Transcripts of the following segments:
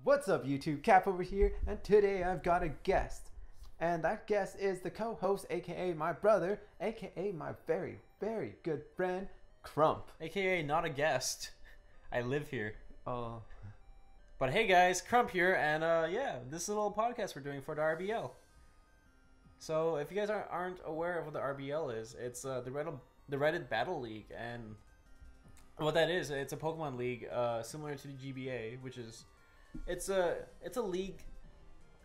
What's up, YouTube? Cap over here, and today I've got a guest. And that guest is the co-host, aka my brother, aka my very, very good friend, Crump. AKA not a guest. I live here. Oh. But hey guys, Crump here, and yeah, this little podcast we're doing for the RBL. So if you guys aren't aware of what the RBL is, it's the Reddit Battle League, and what that is, it's a Pokemon league similar to the GBA, which is it's a league.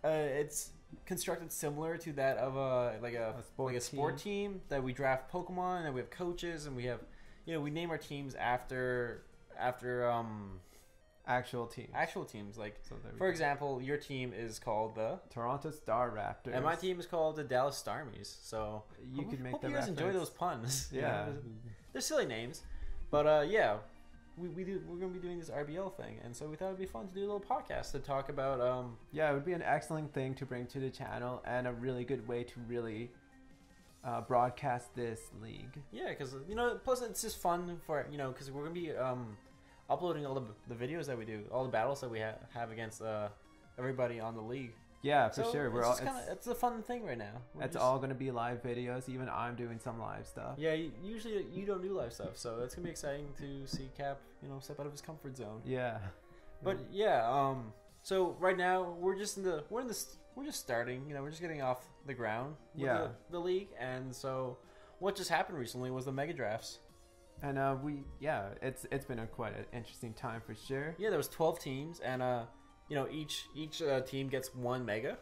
It's constructed similar to that of a sport team that we draft Pokemon, and we have coaches, and we have we name our teams after actual teams. Like, so for example, your team is called the Toronto Star Raptors, and my team is called the Dallas Starmies. So you could make hope the you guys reference. enjoy those puns. Yeah, they're silly names, but yeah. We're going to be doing this RBL thing, and so we thought it'd be fun to do a little podcast to talk about yeah, it would be an excellent thing to bring to the channel, and a really good way to really broadcast this league. Yeah, because plus it's just fun for because we're going to be uploading all the videos that we do, all the battles that we have against everybody on the league. Yeah, for sure. It's a fun thing right now. It's all going to be live videos. Even I'm doing some live stuff. Yeah, usually you don't do live stuff, so it's going to be exciting to see Cap, step out of his comfort zone. Yeah. But yeah, so right now we're just starting. We're just getting off the ground with the league, and so what just happened recently was the mega drafts. And it's been quite an interesting time for sure. Yeah, there was 12 teams, and each team gets one mega,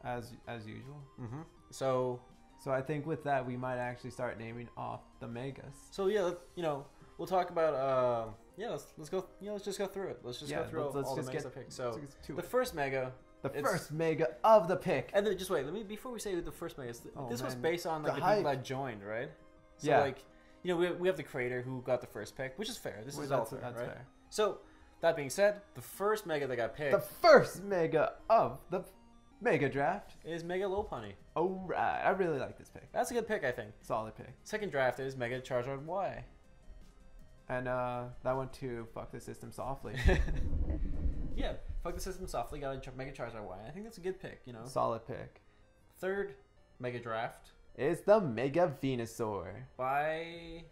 as usual. Mm-hmm. So I think with that we might actually start naming off the megas. So yeah, we'll talk about let's go. Let's just go through it. Let's just go through all the megas I picked. So the first mega. First mega of the pick. And then just wait. Before we say the first mega. This was based on the people that joined, right? So we have the creator who got the first pick, which is fair. This is all fair, right? Fair. So that being said, the first mega that got picked, the first mega of the mega draft, is Mega Lopunny. Oh right, I really like this pick. That's a good pick, I think. Solid pick. Second draft is Mega Charizard Y. And that one too. Fuck the system softly. Yeah, fuck the system softly. Got a Mega Charizard Y. I think that's a good pick. Solid pick. Third mega draft is the Mega Venusaur by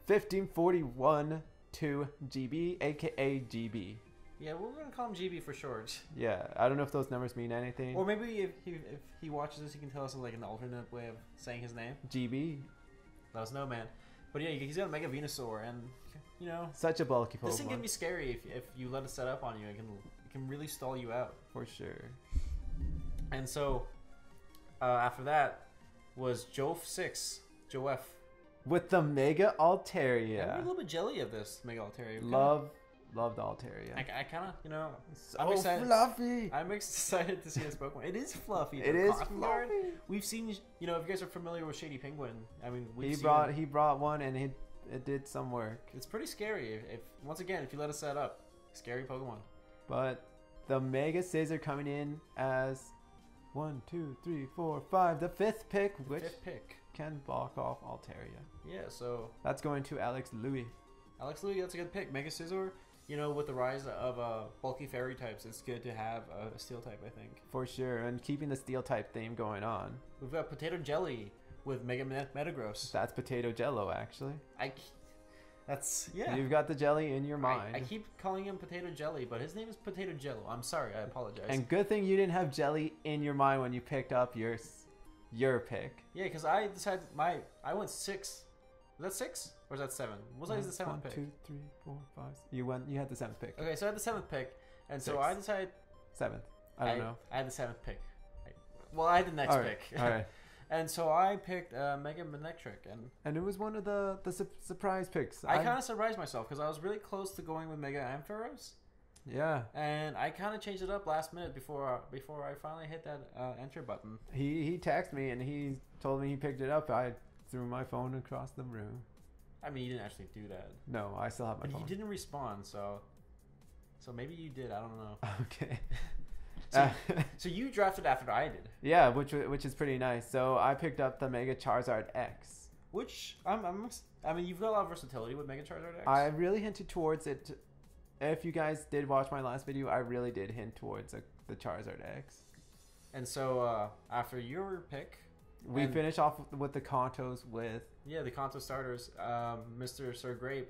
1541 to GB, aka GB. Yeah, we're gonna call him GB for short. Yeah, I don't know if those numbers mean anything. Or maybe if he watches this, he can tell us like an alternate way of saying his name. GB. Let us know, man. But yeah, he's got a Mega Venusaur, and such a bulky Pokemon. This thing can be scary if you let it set up on you. It can really stall you out for sure. And so after that was Joef with the Mega Altaria. I'm a little bit jelly of this Mega Altaria. Loved Altaria. I kind of, I'm excited. Fluffy. I'm excited to see this Pokemon. It is fluffy. It is fluffy. We've seen, if you guys are familiar with Shady Penguin, I mean, he brought one and it did some work. It's pretty scary. If you let it set up, scary Pokemon. But the Mega Scizor coming in as 1, 2, 3, 4, 5, the fifth pick, can block off Altaria. Yeah, so that's going to Alex Louis. Alex Louis, that's a good pick. Mega Scizor, with the rise of bulky fairy types, it's good to have a steel type, I think. For sure, and keeping the steel type theme going on. We've got Potato Jelly with Mega Metagross. That's Potato Jello, actually. Yeah. You've got the jelly in your mind. I keep calling him Potato Jelly, but his name is Potato Jello. I'm sorry, I apologize. And good thing you didn't have jelly in your mind when you picked up your pick. Yeah, because I decided I went 6. Was that 6 or was that 7? Was I the 7th pick? 1, 2, 3, 4, 5. You had the 7th pick. Okay, so I had the 7th pick, and so I decided 7th. I don't know. I had the 7th pick. Well, I had the next pick. All right. And so I picked Mega Manectric, and it was one of the surprise picks. I kind of surprised myself because I was really close to going with Mega Ampharos. Yeah. And I kind of changed it up last minute before I finally hit that enter button. He texted me and he told me he picked it up. I threw my phone across the room. I mean, you didn't actually do that. No, I still have my phone. But you didn't respond, so maybe you did. I don't know. Okay. So you drafted after I did. Yeah, which is pretty nice. So I picked up the Mega Charizard X. Which I mean, you've got a lot of versatility with Mega Charizard X. I really hinted towards it if you guys did watch my last video, I really did hint towards the Charizard X. And so after your pick, we finished off with the Kantos with the Kanto starters. Mr. Sir Grape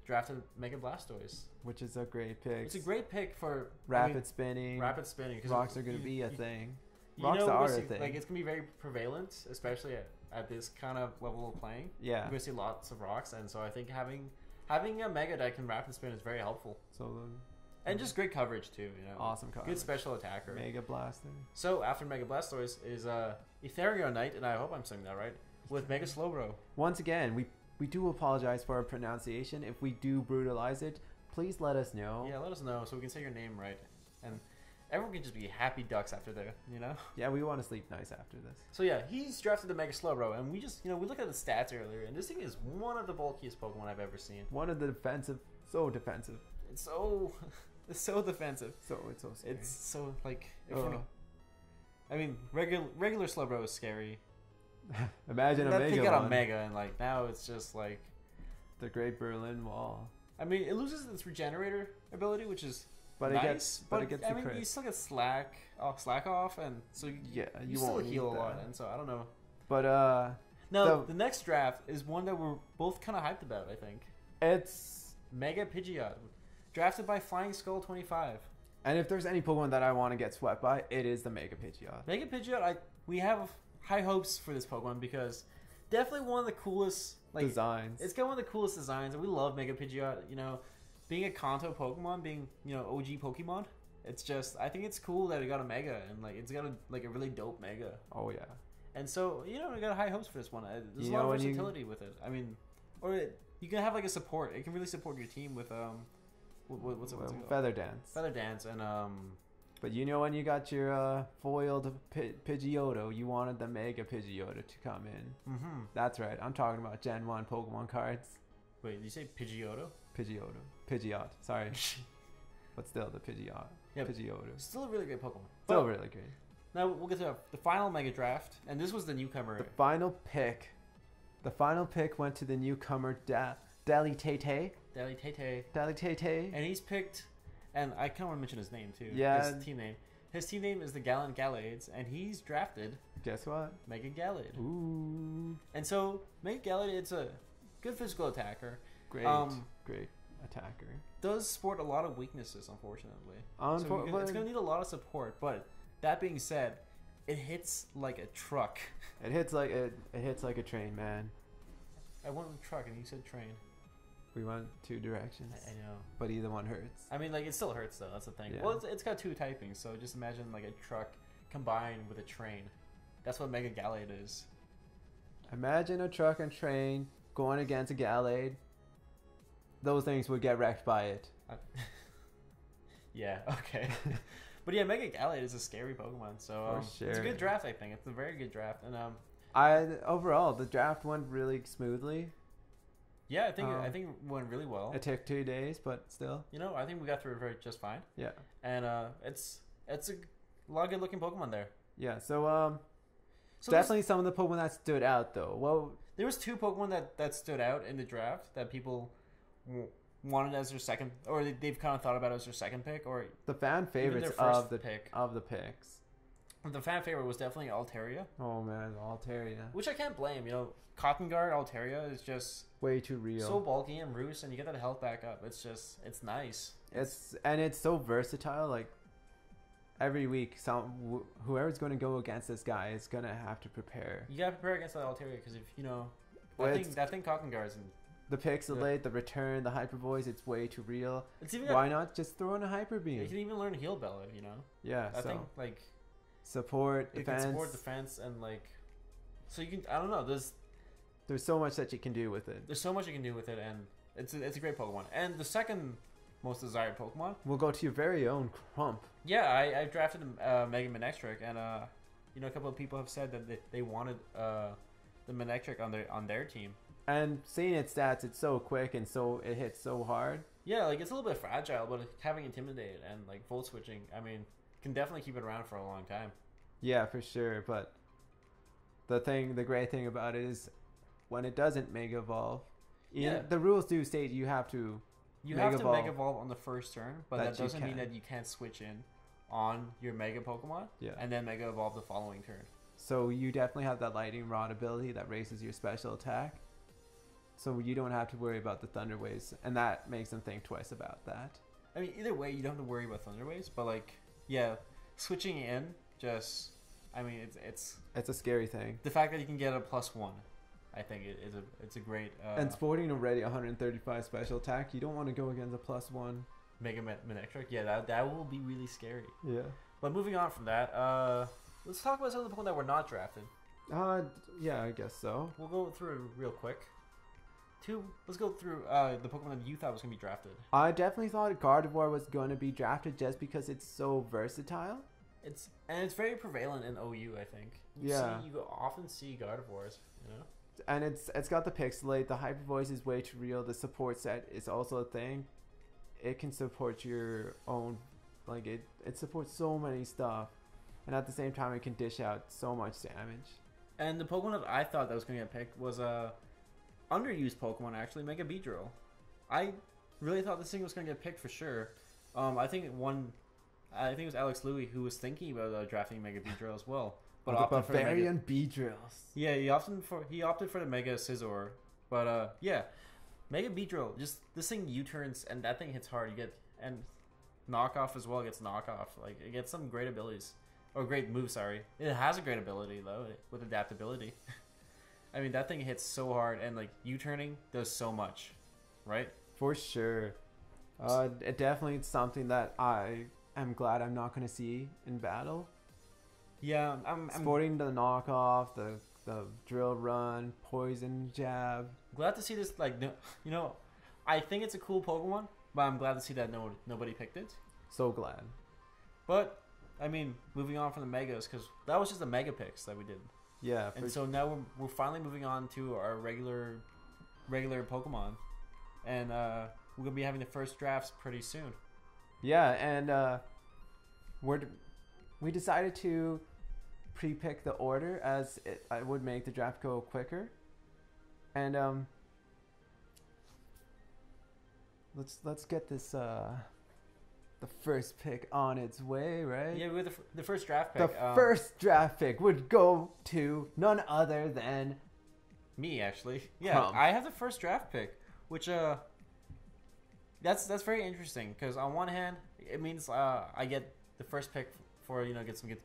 drafted Mega Blastoise, which is a great pick. It's a great pick for rapid spinning. Rapid spinning. Rocks are going to be a thing. Rocks are a thing. Like it's going to be very prevalent, especially at this kind of level of playing. Yeah, you're going to see lots of rocks, and so I think having a Mega that can rapid spin is very helpful. So. And just great coverage too, you know. Awesome coverage. Good special attacker. Mega Blaster. So after Mega Blastoise is Ethereal Knight, and I hope I'm saying that right, with Mega Slowbro. Once again, we do apologize for our pronunciation. If we do brutalize it, please let us know. Yeah, let us know so we can say your name right. And everyone can just be happy ducks after there, you know? Yeah, we want to sleep nice after this. So yeah, he's drafted the Mega Slowbro, and we just, we looked at the stats earlier, and this thing is one of the bulkiest Pokemon I've ever seen. One of the defensive, so defensive. It's so... It's so defensive. It's so scary. It's so like. I mean, regular Slowbro is scary. Imagine a Mega. Mega. That thing got a Mega, and like now it's just like the Great Berlin Wall. I mean, it loses its Regenerator ability, which is nice. But it gets. I mean, you still get slack off, and so you still heal a lot, and so I don't know. But no, the next draft is one that we're both kind of hyped about. I think it's Mega Pidgeotto. Drafted by Flying Skull 25. And if there's any Pokemon that I want to get swept by, it is the Mega Pidgeot. Mega Pidgeot, we have high hopes for this Pokemon because definitely one of the coolest designs. It's got one of the coolest designs, and we love Mega Pidgeot. You know, being a Kanto Pokemon, being OG Pokemon, it's just I think it's cool that it got a Mega and it's got a really dope Mega. Oh yeah. And so we got high hopes for this one. There's a lot of versatility with it. I mean, you can have a support. It can really support your team with what's it called? Feather Dance. Feather Dance and But when you got your foiled Pidgeotto, you wanted the Mega Pidgeotto to come in. Mm-hmm. That's right. I'm talking about Gen 1 Pokemon cards. Wait, did you say Pidgeotto? Pidgeot. Sorry. But still, the Pidgeot. Yeah, Pidgeotto. Still a really great Pokemon. Still really great. Now we'll get to the final Mega Draft, and this was the newcomer. The final pick went to the newcomer Dally Tay. And he's picked, and I kind of want to mention his name too. Yeah. His team name. His team name is the Gallant Gallades, and he's drafted. Guess what? Mega Gallade. Ooh. And so Mega Gallade, it's a good physical attacker. Great attacker. Does sport a lot of weaknesses, unfortunately. So it's gonna need a lot of support. But that being said, it hits like a truck. It hits like a train, man. I went with truck, and you said train. We went two directions. I know. But either one hurts. I mean, it still hurts, though. That's the thing. Yeah. Well, it's got two typings, so just imagine, a truck combined with a train. That's what Mega Gallade is. Imagine a truck and train going against a Gallade. Those things would get wrecked by it. Yeah, okay. But yeah, Mega Gallade is a scary Pokemon, so For sure. It's a good draft, I think. It's a very good draft. And overall, the draft went really smoothly. Yeah, I think it went really well. It took 2 days, but still. I think we got through it just fine. Yeah. And it's a lot of good looking Pokemon there. Yeah, so definitely some of the Pokemon that stood out though. Well, there was two Pokemon that stood out in the draft that people wanted as their second, or they've kind of thought about as their second pick, or the fan favorites of the picks. The fan favorite was definitely Altaria. Oh man, Altaria. Which I can't blame. Cotton Guard Altaria is just way too real. So bulky and roost, and you get that health back up. It's nice. It's so versatile. Like every week, whoever's going to go against this guy is going to have to prepare. You gotta prepare against that Altaria because if that thing Cotton Guard's in. The Pixelate, the Return, the Hyper Voice, it's way too real. Why not just throw in a Hyper Beam? You can even learn Heal Bella, Yeah, I think support, defense. Can support defense and so you can. I don't know. There's so much that you can do with it. There's so much you can do with it, and it's a great Pokemon. And the second most desired Pokemon. We'll go to your very own Crump. Yeah, I drafted Mega Manectric, and a couple of people have said that they wanted the Manectric on their team. And seeing its stats, it's so quick and it hits so hard. Yeah, it's a little bit fragile, but having Intimidate and Volt Switching, I mean, can definitely keep it around for a long time. Yeah, for sure. But the great thing about it is when it doesn't Mega Evolve, the rules do state you have to You Mega have to Evolve Mega Evolve on the first turn, but that that you doesn't mean can. that you can't switch in on your Mega Pokemon Yeah. and then Mega Evolve the following turn. So you definitely have that Lightning Rod ability that raises your special attack. So you don't have to worry about the Thunder Waves, and that makes them think twice about that. I mean, either way, you don't have to worry about Thunder Waves, but like, yeah, switching in just, I mean, It's a scary thing. the fact that you can get a +1. I think it's a great And sporting already 135 special attack, you don't want to go against a +1. Mega Manectric. Yeah, that will be really scary. Yeah. But moving on from that, let's talk about some of the Pokemon that were not drafted. Yeah, I guess so. We'll go through it real quick. Let's go through the Pokemon that you thought was going to be drafted. I definitely thought Gardevoir was going to be drafted just because it's so versatile. It's very prevalent in OU, I think. You often see Gardevoirs, you know? And it's got the Pixelate, the Hyper Voice is way too real, the support set is also a thing. It can support your own, like it supports so many stuff. And at the same time it can dish out so much damage. And the Pokemon that I thought that was going to get picked was a underused Pokemon, actually, Mega Beedrill. I really thought this thing was going to get picked for sure. I think it was Alex Louie who was thinking about drafting Mega Beedrill as well. But the opted for the Mega... Bavarian Beedrills. Yeah, he opted for the Mega Scizor. But yeah, Mega Beedrill, just this thing U-turns and that thing hits hard. You get and knockoff as well gets knockoff. Like it gets some great abilities or great moves. Sorry, it has a great ability though with adaptability. I mean that thing hits so hard and like U-turning does so much, right? For sure. It definitely is something that I am glad I'm not going to see in battle. Yeah, I'm Sporting the knockoff, the drill run, poison jab. glad to see this. Like, you know, I think it's a cool Pokemon, but I'm glad to see that nobody picked it. So glad. But I mean, moving on from the Megas, because that was just the Mega picks that we did. Yeah. And so now we're finally moving on to our regular Pokemon, and we're gonna be having the first drafts pretty soon. Yeah, and we decided to pre-pick the order as it would make the draft go quicker. And let's get this the first pick on its way, right? Yeah, with the first draft pick. The first draft pick would go to none other than me, actually. Yeah, Crump. I have the first draft pick, which that's very interesting because on one hand, it means I get the first pick for get some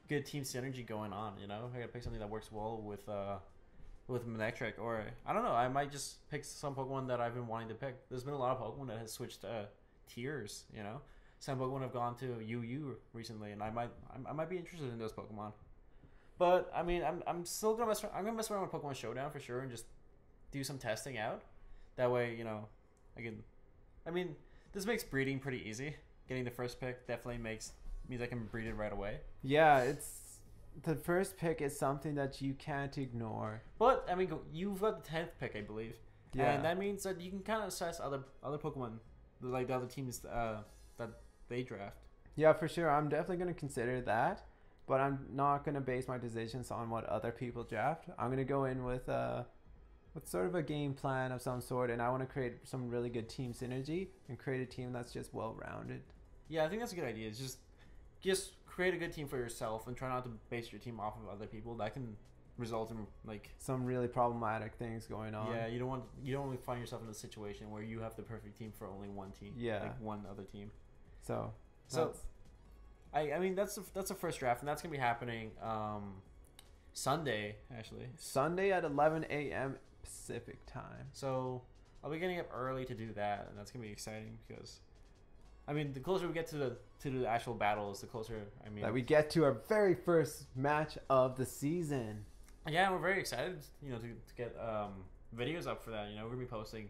good team synergy going on. You know, I gotta pick something that works well with Manectric, or I don't know. I might just pick some Pokemon that I've been wanting to pick. There's been a lot of Pokemon that has switched tiers. You know, some Pokemon have gone to UU recently, and I might be interested in those Pokemon. But I mean, I'm still gonna mess around with Pokemon Showdown for sure, and just do some testing out. That way, you know, I mean, this makes breeding pretty easy. Getting the first pick definitely means I can breed it right away. Yeah, the first pick is something that you can't ignore. But I mean, you've got the 10th pick, I believe. Yeah. And that means that you can kind of assess other Pokemon, like the other teams that they draft. Yeah, for sure. I'm definitely going to consider that, but I'm not going to base my decisions on what other people draft. I'm going to go in with sort of a game plan of some sort, and I want to create some really good team synergy and create a team that's just well-rounded. Yeah, I think that's a good idea. It's just create a good team for yourself and try not to base your team off of other people. That can result in like some really problematic things going on. Yeah, you don't want to find yourself in a situation where you have the perfect team for only one team. Yeah, like one other team. So I mean that's the first draft, and that's gonna be happening Sunday actually. Sunday at 11 a.m. Pacific time. So I'll be getting up early to do that, and that's gonna be exciting because, I mean, the closer we get to the actual battles, the closer that we get to our very first match of the season. Yeah, we're very excited, you know, to get videos up for that. You know, we're gonna be posting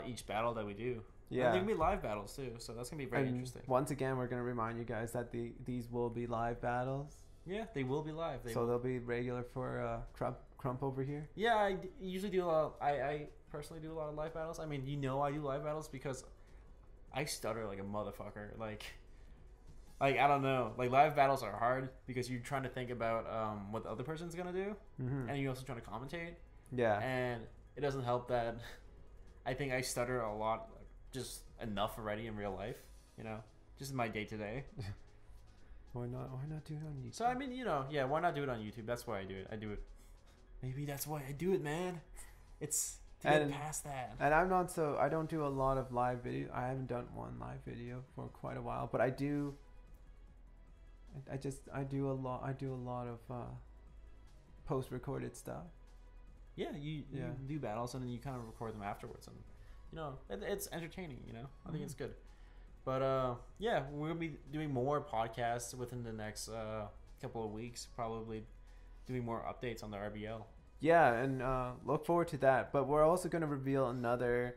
each battle that we do. Yeah, and they're gonna be live battles too, so that's gonna be very interesting. Once again, we're gonna remind you guys that these will be live battles. Yeah, they will be live. They'll be regular for Crump over here. Yeah, I usually do a lot. I personally do a lot of live battles. I mean, you know, I do live battles because I stutter like a motherfucker. Like I don't know. Like live battles are hard because you're trying to think about what the other person's gonna do, and you're also trying to commentate. Yeah. And it doesn't help that I think I stutter a lot, just enough already in real life. You know, just in my day to day. Why not do it on YouTube? So I mean, you know, yeah, why not do it on YouTube? That's why I do it. I do it. Maybe that's why I do it, man. It's to get past that. And I don't do a lot of live video. I haven't done one live video for quite a while, but I do. I do a lot of post-recorded stuff. Yeah, you do battles and then you kind of record them afterwards, and you know it's entertaining. You know, I think it's good. But yeah, we're gonna be doing more podcasts within the next couple of weeks. Probably doing more updates on the RBL. Yeah, and look forward to that. But we're also gonna reveal another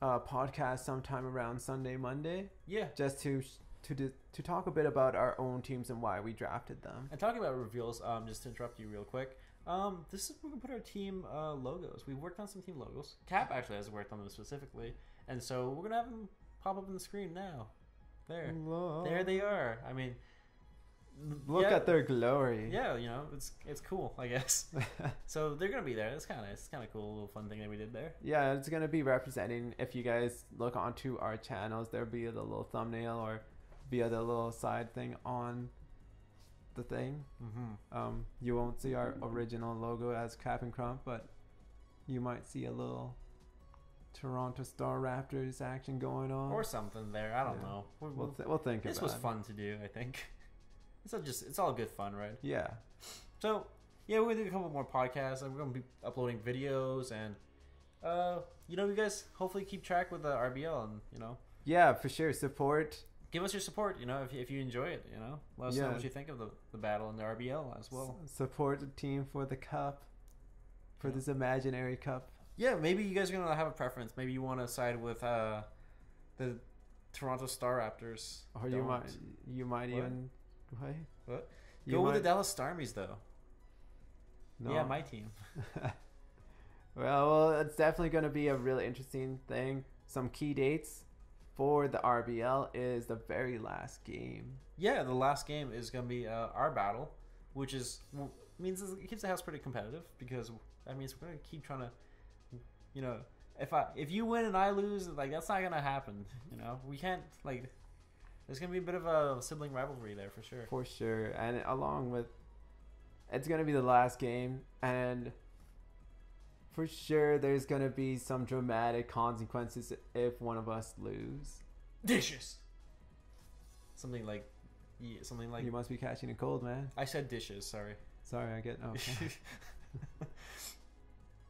podcast sometime around Sunday, Monday. Yeah, just to talk a bit about our own teams and why we drafted them. And talking about reveals, just to interrupt you real quick, this is where we put our team logos. We've worked on some team logos. Cap actually has worked on them specifically, and so we're gonna have them pop up on the screen now. There they are. I mean, look at their glory. Yeah, you know, it's cool, I guess. So they're gonna be there. It's kind of cool, little fun thing that we did there. Yeah, it's gonna be representing. If you guys look onto our channels, there'll be the little thumbnail or via the little side thing on the thing. You won't see our original logo as Kap and Crump, but you might see a little Toronto Star Raptors action going on or something there. I don't know. We'll think about it. This was fun to do, I think. It's all good fun, right? Yeah. So yeah, we're gonna do a couple more podcasts, and we're gonna be uploading videos, and you know, you guys hopefully keep track with the RBL, and you know. Yeah, for sure. Give us your support, you know, if you enjoy it, you know. Let us know what you think of the battle in the RBL as well. Support the team for the cup, for this imaginary cup. Yeah, maybe you guys are going to have a preference. Maybe you want to side with the Toronto Star Raptors. Or you might even... What? Go with the Dallas Starmies, though. No. Yeah, my team. Well, it's definitely going to be a really interesting thing. Some key dates for the RBL is the very last game. Yeah, the last game is going to be our battle, which means it keeps the house pretty competitive, because that means we're going to keep trying to, you know, if you win and I lose, like, that's not going to happen, you know. We can't, like, there's going to be a bit of a sibling rivalry there for sure. For sure. And along with, it's going to be the last game, and for sure there's going to be some dramatic consequences if one of us lose. Dishes. Something like you must be catching a cold, man. I said dishes, sorry. I get okay.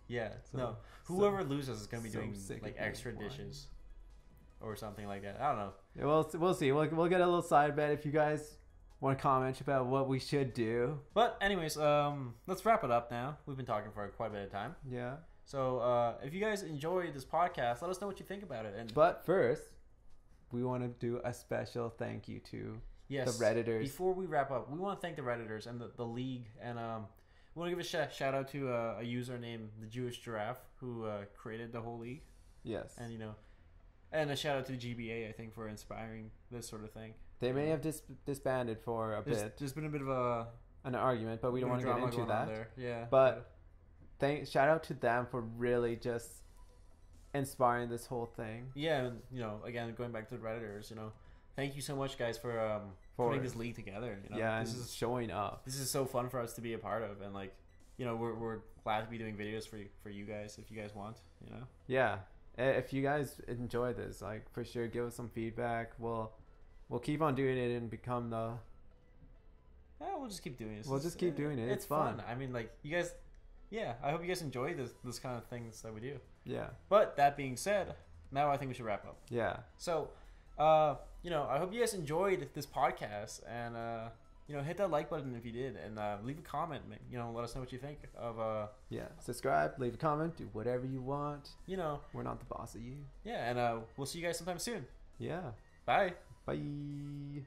Yeah, no. Whoever loses is going to be doing like extra dishes or something like that. I don't know. Yeah, well, we'll see. We'll get a little side bet if you guys want to comment about what we should do. But anyways, let's wrap it up now. We've been talking for quite a bit of time. Yeah. So if you guys enjoyed this podcast, let us know what you think about it. But first, we want to do a special thank you to the Redditors. Before we wrap up, we want to thank the Redditors and the league, and we want to give a shout out to a user named the Jewish Giraffe who created the whole league. Yes. And you know, and a shout out to the GBA, I think, for inspiring this sort of thing. They may have disbanded for a bit. There's been a bit of an argument, but we don't want to get into that. There. Yeah. But shout out to them for really just inspiring this whole thing. Yeah, and you know, again, going back to the Redditors, you know, thank you so much, guys, for putting this league together. You know? Yeah, this is showing up. This is so fun for us to be a part of, and like, you know, we're glad to be doing videos for you guys if you guys want. You know. Yeah, if you guys enjoy this, like, for sure, give us some feedback. We'll keep on doing it and become the. Yeah, we'll just keep doing it. We'll just keep doing it. It's fun. I mean, like, you guys. Yeah, I hope you guys enjoy this kind of things that we do. Yeah. But that being said, now I think we should wrap up. Yeah. So, you know, I hope you guys enjoyed this podcast, and you know, hit that like button if you did, and leave a comment. You know, let us know what you think of. Yeah. Subscribe, leave a comment, do whatever you want. You know, we're not the boss of you. Yeah, and we'll see you guys sometime soon. Yeah. Bye. Bye.